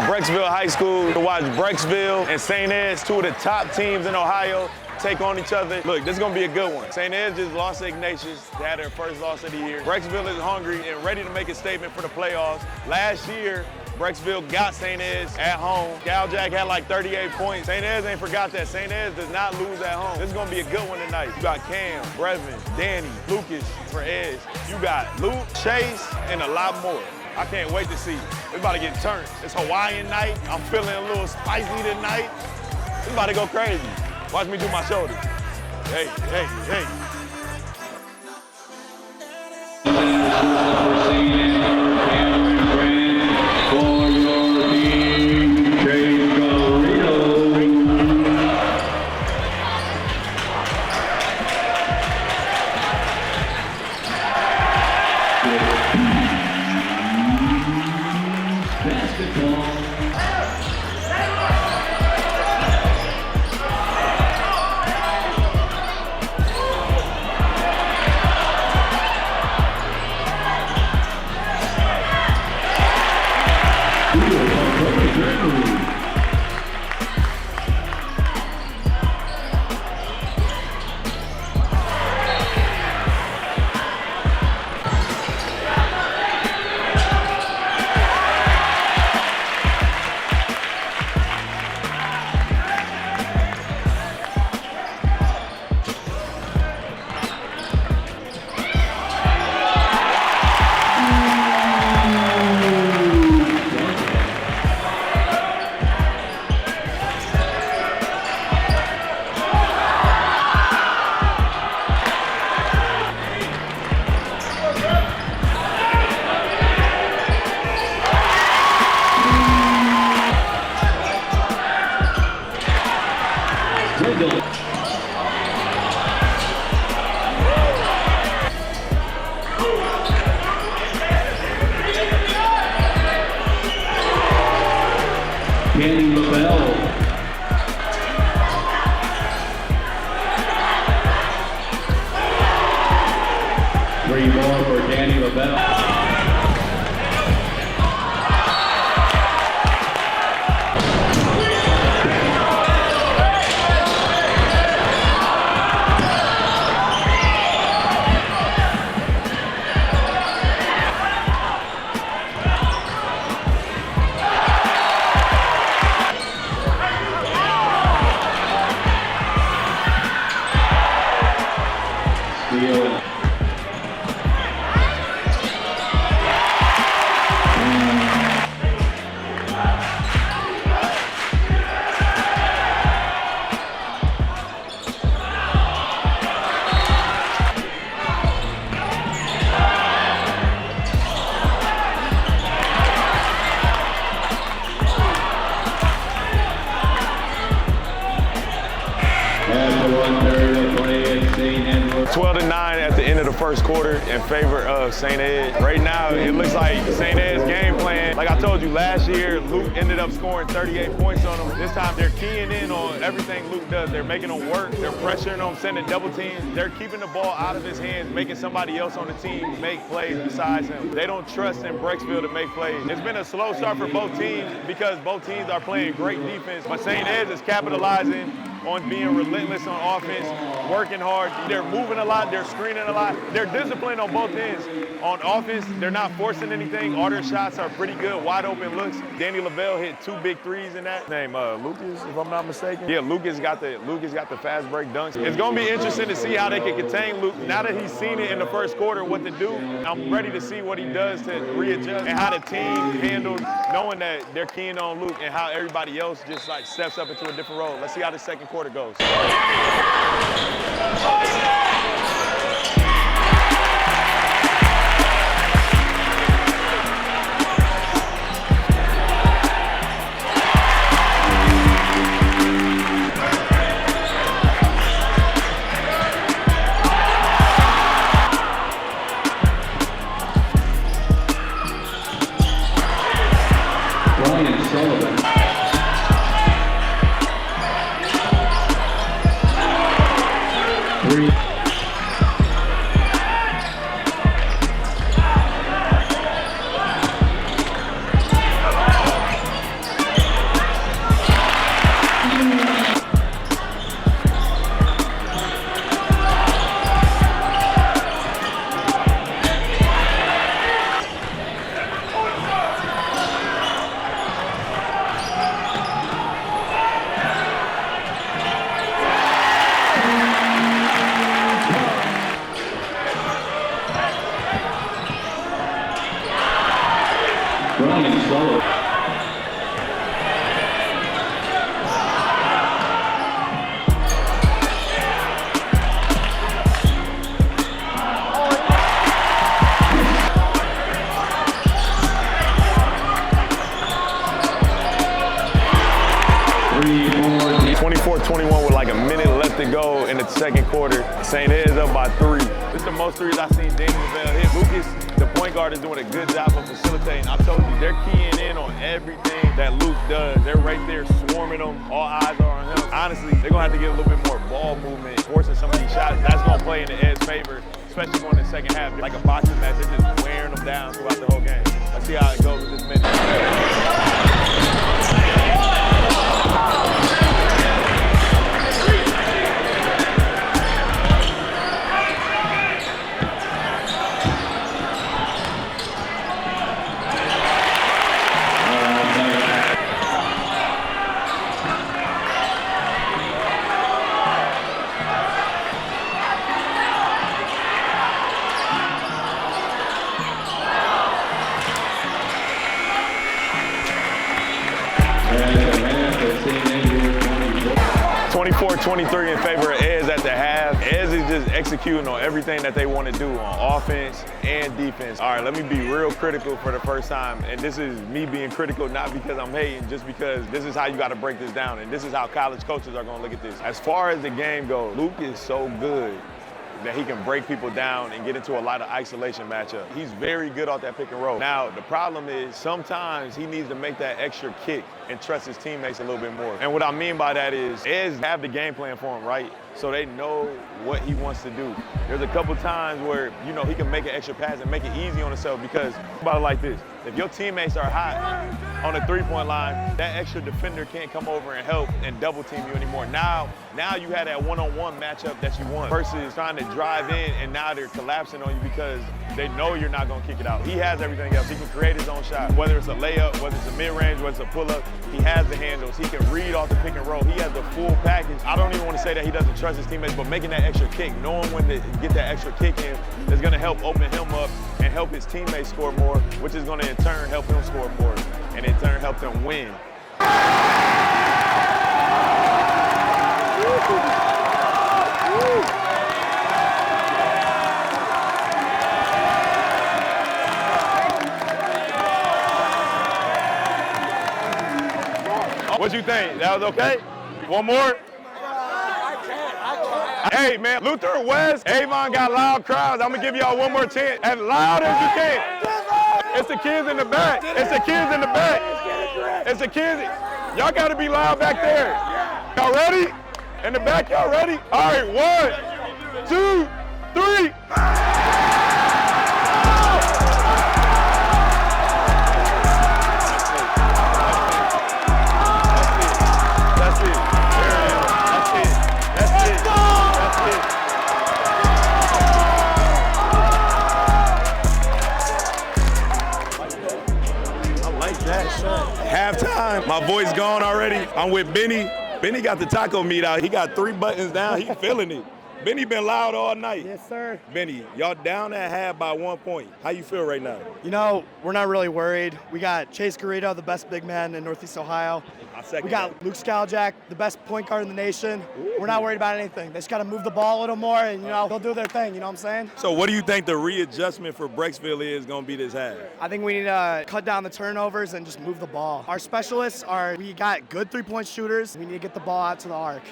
Brecksville High School to watch Brecksville and St. Ed's, two of the top teams in Ohio, take on each other. Look, this is gonna be a good one. St. Ed's just lost to Ignatius. They had their first loss of the year. Brecksville is hungry and ready to make a statement for the playoffs. Last year, Brecksville got St. Ed's at home. Gal Jack had like 38 points. St. Ed's ain't forgot that. St. Ed's does not lose at home. This is gonna be a good one tonight. You got Cam, Brevin, Danny, Lucas for Edge. You got Luke, Chase, and a lot more. I can't wait to see. It's about to get turned. It's Hawaiian night. I'm feeling a little spicy tonight. It's about to go crazy. Watch me do my shoulders. Hey, hey, hey. Lovett. Three more for Danny Lovett. After 1/3 of play at St. Edward. 12-9 at the end of the first quarter in favor of St. Ed. Right now, it looks like St. Ed's game plan. Like I told you, last year, Luke ended up scoring 38 points on them. This time, they're keying in on everything Luke does. They're making him work. They're pressuring him, sending double teams. They're keeping the ball out of his hands, making somebody else on the team make plays besides him. They don't trust in Brecksville to make plays. It's been a slow start for both teams because both teams are playing great defense, but St. Ed's is capitalizing on being relentless on offense, working hard. They're moving a lot, they're screening a lot. They're disciplined on both ends. On offense, they're not forcing anything. All their shots are pretty good, wide open looks. Danny Lovett hit 2 big threes in that. Name Lucas, if I'm not mistaken. Yeah, Lucas got the fast break dunks. It's gonna be interesting to see how they can contain Luke. Now that he's seen it in the first quarter, what to do, I'm ready to see what he does to readjust and how the team handles knowing that they're keying on Luke and how everybody else just like steps up into a different role. Let's see how the second quarter goes. 3 more. 24-21 with like a minute left to go in the second quarter. St. Ed's up by 3. This is the most threes I've seen Danny Lovett hit. Lucas, the point guard, is doing a good job of facilitating. I told you, they're keying in on everything that Luke does. They're right there swarming him. All eyes are on him. Honestly, they're going to have to get a little bit more ball movement, forcing some of these shots. That's going to play in the Ed's favor, especially going in the second half. Like a boxing match, they're just wearing them down throughout the whole game. Let's see how it goes with this minute. And 24-23 in favor of Eds at the half. Eds is just executing on everything that they want to do on offense and defense. All right, let me be real critical for the first time. And this is me being critical, not because I'm hating, just because this is how you got to break this down. And this is how college coaches are going to look at this. As far as the game goes, Luke is so good that he can break people down and get into a lot of isolation matchup. He's very good off that pick and roll. Now, the problem is sometimes he needs to make that extra kick and trust his teammates a little bit more. And what I mean by that is, Eds have the game plan for him, right? So they know what he wants to do. There's a couple times where, you know, he can make an extra pass and make it easy on himself because, think about it like this, if your teammates are hot on the three-point line, that extra defender can't come over and help and double team you anymore. Now you have that one-on-one matchup that you want versus trying to drive in and now they're collapsing on you because they know you're not gonna kick it out. He has everything else. He can create his own shot, whether it's a layup, whether it's a mid-range, whether it's a pull-up. He has the handles. He can read off the pick and roll. He has the full package. I don't even want to say that he doesn't trust his teammates, but making that extra kick, knowing when to get that extra kick in is gonna help open him up and help his teammates score more, which is gonna in turn help him score more, and in turn help them win. What'd you think? That was okay? One more? Hey, man, Luther West, Avon got loud crowds. I'm going to give y'all one more chance. As loud as you can. It's the kids in the back. It's the kids in the back. It's the kids. Y'all got to be loud back there. Y'all ready? In the back, y'all ready? All right, 1, 2, 3. Halftime, my voice gone already. I'm with Benny. Benny got the taco meat out. He got 3 buttons down. He feeling it. Benny been loud all night. Yes, sir. Benny, y'all down at half by 1 point. How you feel right now? You know, we're not really worried. We got Chase Garrido, the best big man in Northeast Ohio. We got Luke Skaljak, the best point guard in the nation. Ooh. We're not worried about anything. They just got to move the ball a little more and, you know, they'll do their thing, you know what I'm saying? So what do you think the readjustment for Brecksville is going to be this half? I think we need to cut down the turnovers and just move the ball. Our specialists we got good three-point shooters. We need to get the ball out to the arc.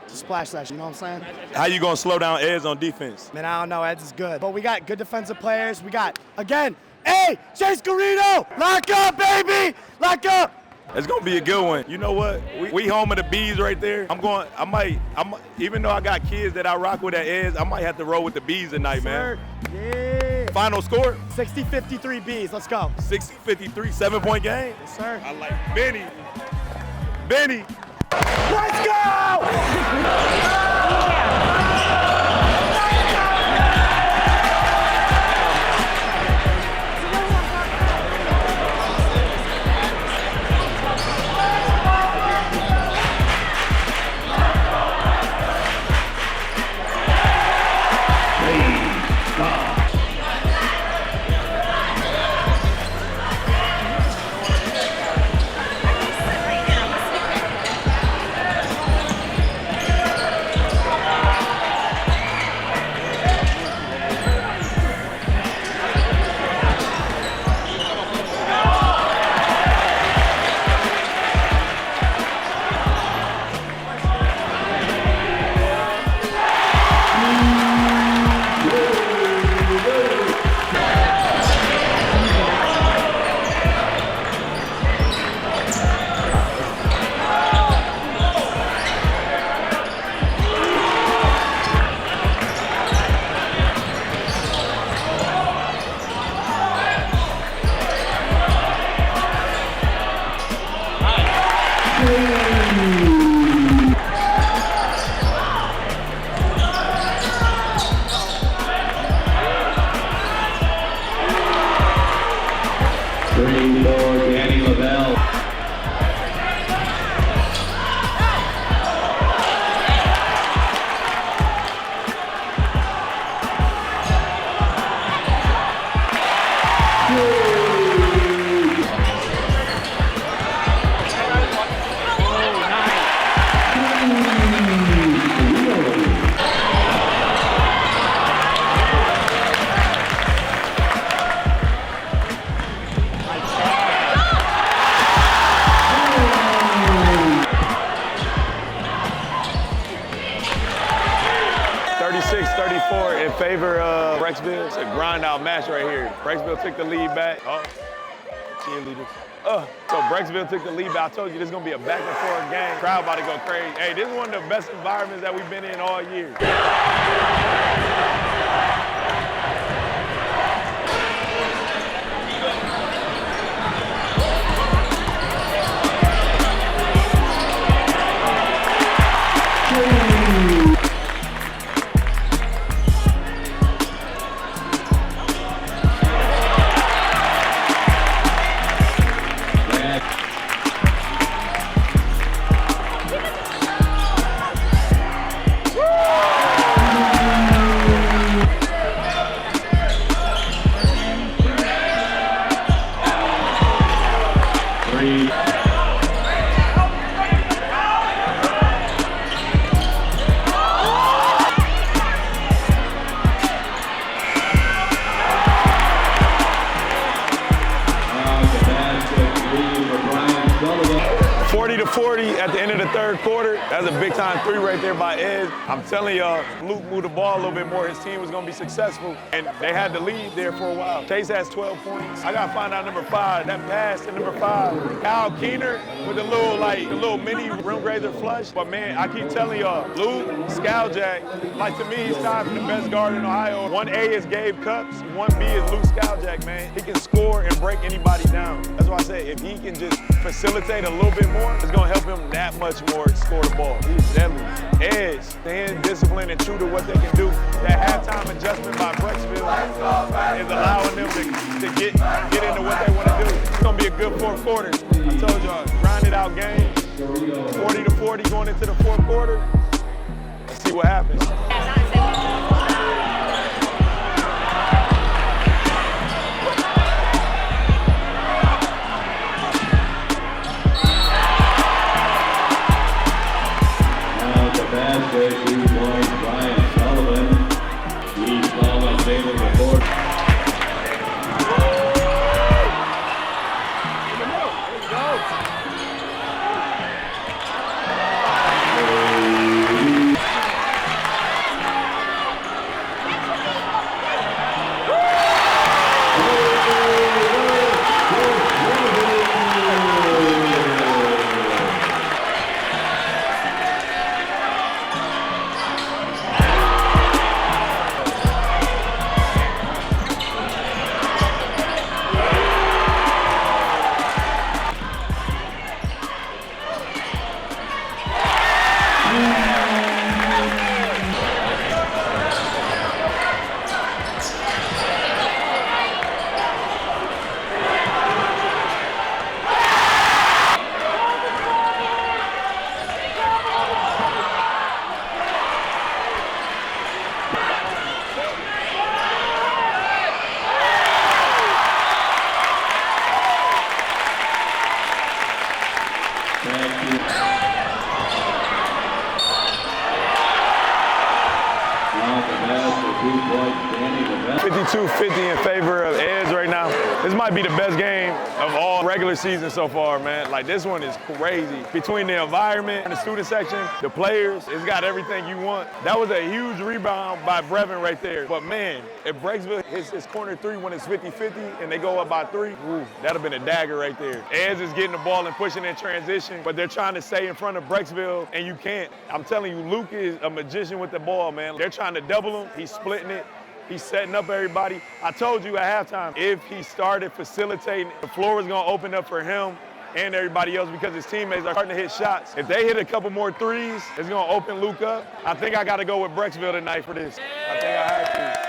To splash that, you know what I'm saying? How you going to slow down Eds on defense? Man, I don't know. Eds is good. But we got good defensive players. We got, again, hey, Chase Garrido! Lock up, baby! Lock up! It's gonna be a good one. You know what? We home of the bees right there. I might, even though I got kids that I rock with at Eds, I might have to roll with the bees tonight, man. Yeah. Final score? 60-53 bees. Let's go. 60-53, 7-point game? Yes, sir. I like Benny. Benny. Let's go! favor of Brecksville. It's a grind-out match right here. Brecksville took the lead back. Oh, cheerleaders. So Brecksville took the lead back. I told you this is going to be a back-and-forth game. Crowd about to go crazy. Hey, this is one of the best environments that we've been in all year. To 40 at the end of the third quarter. That's a big time three right there by Ed. I'm telling y'all, Luke moved the ball a little bit more. His team was gonna be successful, and they had the lead there for a while. Chase has 12 points. I gotta find out number 5. That pass to number 5. Kyle Keener with the little mini rim grazer flush. But man, I keep telling y'all, Luke Skaljak, like to me, he's tied for the best guard in Ohio. 1A is Gabe Cups, 1B is Luke Skaljak, man. He can score and break anybody down. That's why I say if he can just facilitate a little bit more, it's gonna help him that much more score the ball. He's deadly. Edge, staying disciplined and true to what they can do. That halftime adjustment by Brecksville is allowing them to get into what they want to do. It's gonna be a good fourth quarter. I told y'all, grinded out game. 40 to 40 going into the fourth quarter. Let's see what happens. Thank you. 52-50 in favor of Eds right now. This might be the best game of all regular season so far, man. Like, this one is crazy. Between the environment and the student section, the players, it's got everything you want. That was a huge rebound by Brevin right there. But man, if Brecksville hits his corner three when it's 50-50 and they go up by 3, that'd have been a dagger right there. Eds is getting the ball and pushing in transition, but they're trying to stay in front of Brecksville, and you can't. I'm telling you, Luke is a magician with the ball, man. They're trying to double him. He's splitting it. He's setting up everybody. I told you at halftime, if he started facilitating, the floor was gonna open up for him and everybody else because his teammates are starting to hit shots. If they hit a couple more threes, it's gonna open Luke up. I think I gotta go with Brecksville tonight for this. I think I have to.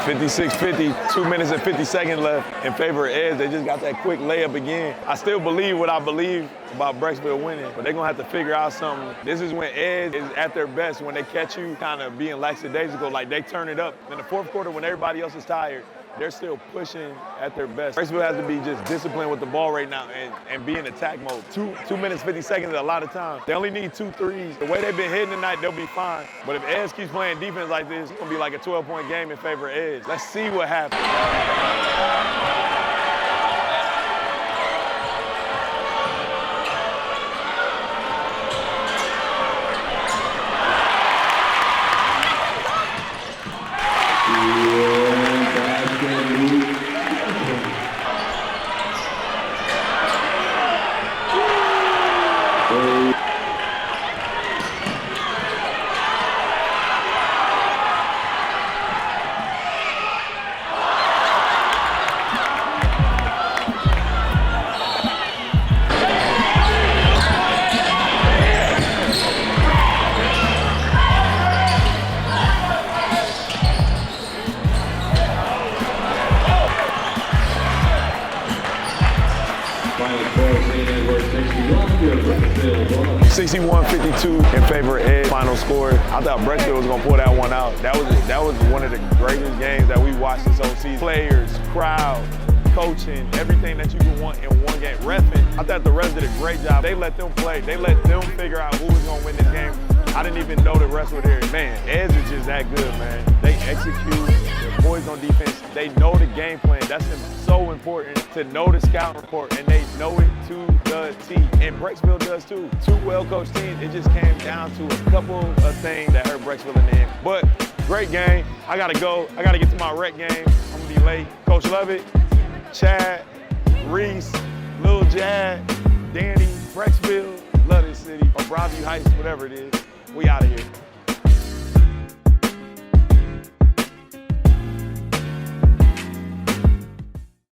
56-50, 2 minutes and 50 seconds left in favor of Eds. They just got that quick layup again. I still believe what I believe about Brecksville winning, but they're gonna have to figure out something. This is when Eds is at their best, when they catch you kind of being lackadaisical, like they turn it up. In the fourth quarter, when everybody else is tired, they're still pushing at their best. Brecksville has to be just disciplined with the ball right now and be in attack mode. 2 minutes, 50 seconds is a lot of time. They only need 2 threes. The way they've been hitting tonight, they'll be fine. But if Eds keeps playing defense like this, it's gonna be like a 12-point game in favor of Eds. Let's see what happens. Final score, St. Edward 61, Brecksville 61-52 in favor of Ed. Final score. I thought Brecksville was gonna pull that one out. That was one of the greatest games that we watched this whole season. Players, crowd, coaching, everything that you can want in one game. Reffing. I thought the refs did a great job. They let them play. They let them figure out who was gonna win this game. I didn't even know the refs were there. Man, Eds is just that good, man. They execute. Their boys on defense. They know the game plan. That's so important to know the scout report, and they know it to the T. And Brecksville does too. 2 well-coached teams. It just came down to a couple of things that hurt Brecksville in the end. But great game. I gotta go. I gotta get to my rec game. I'm gonna be late. Coach Lovett, Chad, Reese, Lil Jad, Danny, Brecksville, love this city, or Broadview Heights, whatever it is. We out of here.